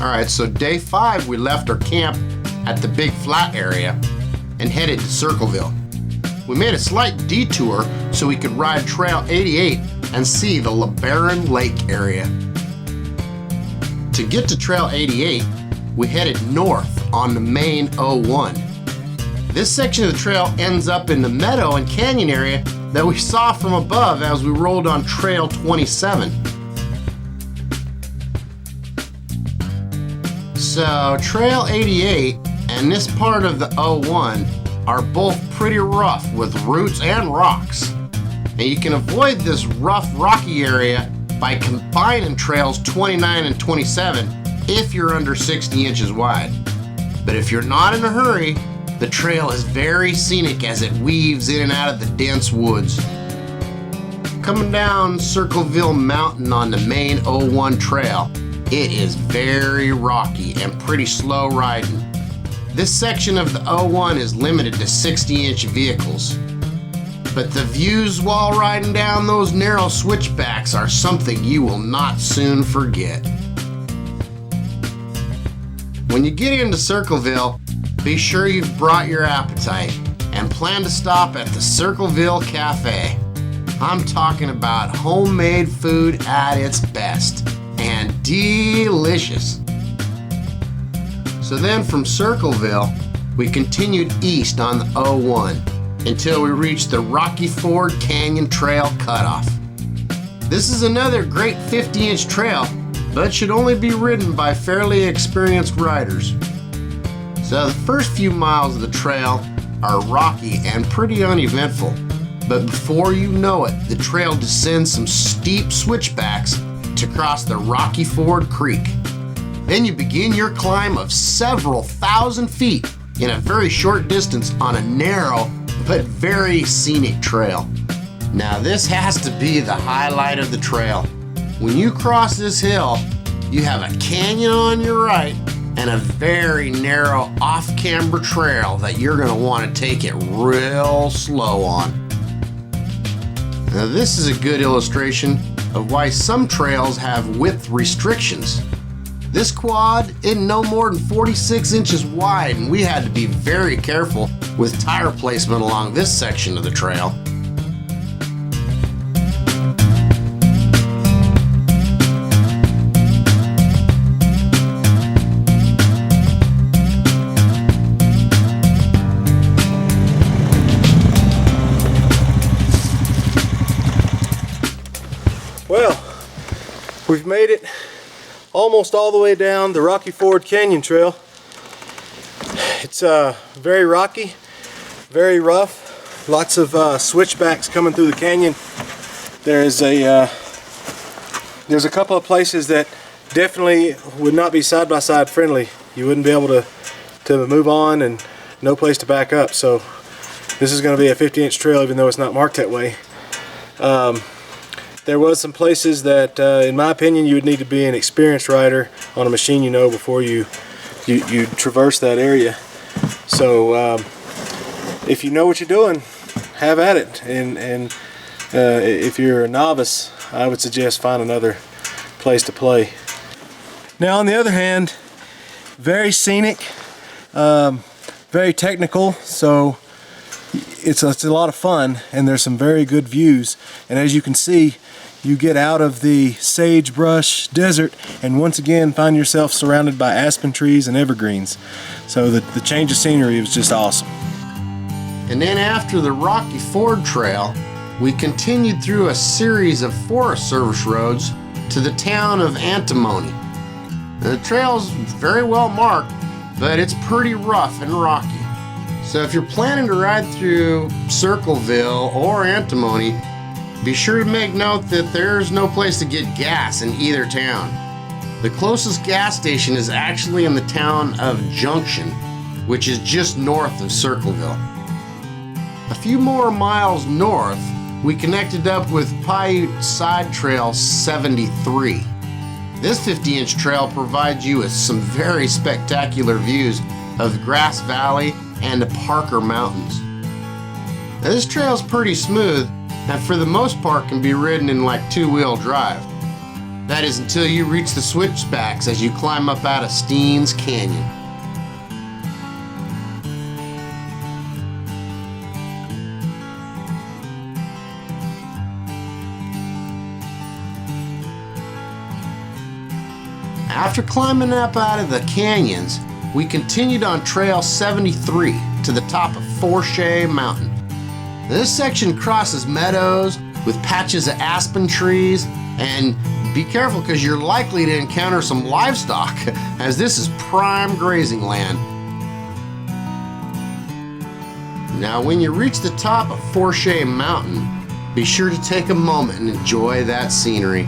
Alright, so day 5 we left our camp at the big flat area and headed to Circleville. We made a slight detour so we could ride Trail 88 and see the LeBaron Lake area. To get to Trail 88, we headed north on the main 01. This section of the trail ends up in the meadow and canyon area that we saw from above as we rolled on Trail 27. So Trail 88 and this part of the 01 are both pretty rough with roots and rocks. And you can avoid this rough rocky area by combining trails 29 and 27 if you're under 60 inches wide. But if you're not in a hurry, the trail is very scenic as it weaves in and out of the dense woods. Coming down Circleville Mountain on the main 01 trail, it is very rocky and pretty slow riding. This section of the 01 is limited to 60-inch vehicles. But the views while riding down those narrow switchbacks are something you will not soon forget. When you get into Circleville, be sure you've brought your appetite and plan to stop at the Circleville Cafe. I'm talking about homemade food at its best and delicious. So then from Circleville, we continued east on the 01 until we reached the Rocky Ford Canyon Trail cutoff. This is another great 50-inch trail, but should only be ridden by fairly experienced riders. So the first few miles of the trail are rocky and pretty uneventful, but before you know it, the trail descends some steep switchbacks to cross the Rocky Ford Creek. Then you begin your climb of several thousand feet in a very short distance on a narrow but very scenic trail. Now this has to be the highlight of the trail. When you cross this hill, you have a canyon on your right and a very narrow off-camber trail that you're going to want to take it real slow on. Now this is a good illustration of why some trails have width restrictions. This quad isn't no more than 46 inches wide, and we had to be very careful with tire placement along this section of the trail. Well, we've made it almost all the way down the Rocky Ford Canyon Trail. It's very rocky, very rough, lots of switchbacks coming through the canyon. There's a couple of places that definitely would not be side-by-side friendly. You wouldn't be able to move on and no place to back up. So this is going to be a 50-inch trail even though it's not marked that way. There was some places that, in my opinion, you would need to be an experienced rider on a machine you know before you traverse that area. So if you know what you're doing, have at it. And if you're a novice, I would suggest find another place to play. Now, on the other hand, very scenic, very technical. So it's a lot of fun, and there's some very good views. And as you can see, you get out of the sagebrush desert and once again find yourself surrounded by aspen trees and evergreens. So the change of scenery was just awesome. And then after the Rocky Ford Trail, we continued through a series of Forest Service roads to the town of Antimony. The trail's very well marked, but it's pretty rough and rocky. So if you're planning to ride through Circleville or Antimony, be sure to make note that there's no place to get gas in either town. The closest gas station is actually in the town of Junction, which is just north of Circleville. A few more miles north, we connected up with Paiute Side Trail 73. This 50-inch trail provides you with some very spectacular views of the Grass Valley and the Parker Mountains. Now, this trail is pretty smooth and for the most part can be ridden in like two-wheel drive. That is until you reach the switchbacks as you climb up out of Steens Canyon. After climbing up out of the canyons, we continued on Trail 73 to the top of Forshea Mountain. This section crosses meadows with patches of aspen trees, and be careful because you're likely to encounter some livestock as this is prime grazing land. Now when you reach the top of Forshea Mountain, be sure to take a moment and enjoy that scenery.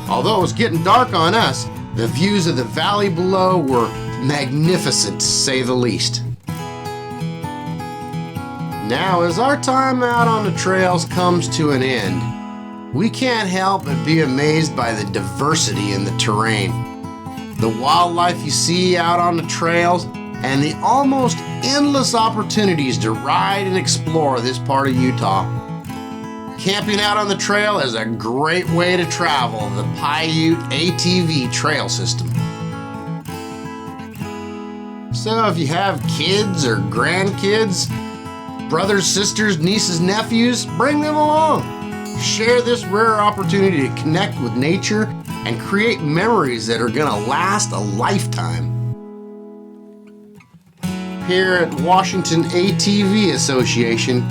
Although it was getting dark on us, the views of the valley below were magnificent to say the least. Now as our time out on the trails comes to an end, we can't help but be amazed by the diversity in the terrain, the wildlife you see out on the trails, and the almost endless opportunities to ride and explore this part of Utah. Camping out on the trail is a great way to travel the Paiute ATV Trail System. So if you have kids or grandkids, brothers, sisters, nieces, nephews, bring them along. Share this rare opportunity to connect with nature and create memories that are gonna last a lifetime. Here at Washington ATV Association,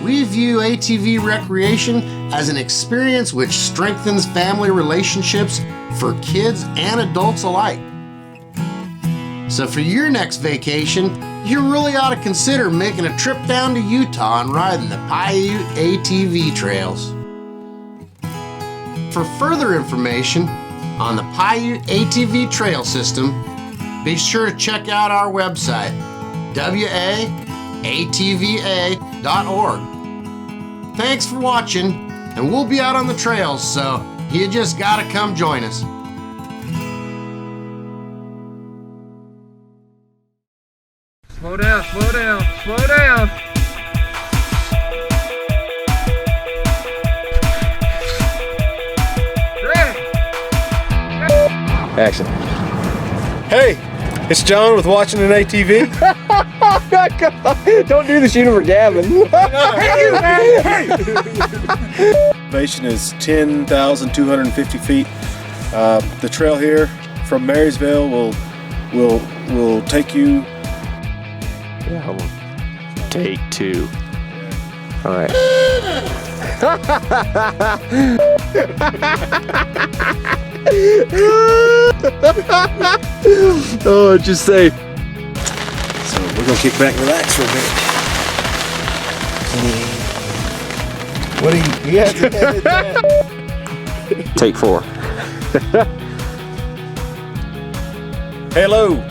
we view ATV recreation as an experience which strengthens family relationships for kids and adults alike. So for your next vacation, you really ought to consider making a trip down to Utah and riding the Paiute ATV trails. For further information on the Paiute ATV Trail System, be sure to check out our website, watva.org. Thanks for watching, and we'll be out on the trails, so you just gotta come join us. Slow down, slow down, slow down. Action. Hey, it's John with Watching an ATV. Don't do the shooting for Gavin. Elevation is 10,250 feet. The trail here from Marysville will take you. Yeah, hold on. Take two. All right. Oh, just safe. So we're gonna kick back and relax for a minute. What do you have to edit that? Take four. Hello.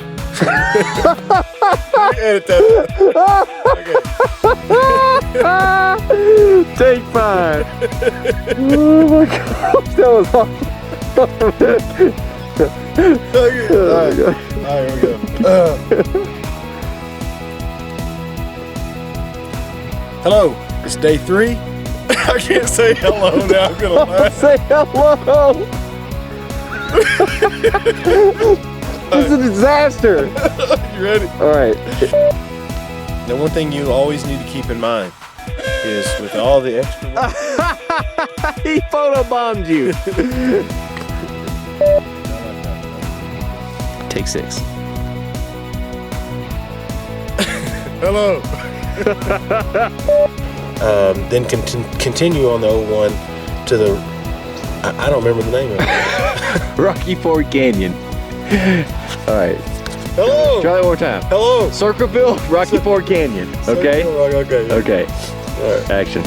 Edit that. Okay. Take five. Oh my gosh, that was awesome. Okay. Alright, here we go. Hello, it's day 3. I can't say hello now, I'm gonna laugh. Say hello. This is a disaster. You ready? All right. The one thing you always need to keep in mind is with all the extra work. He photobombed you. Take 6. Hello. Then continue on the 01 to the. I don't remember the name of it. Rocky Ford Canyon. All right. Hello. Try it one more time. Hello. Circleville, Rocky Ford Canyon. Okay. Okay. Okay. All right. Action.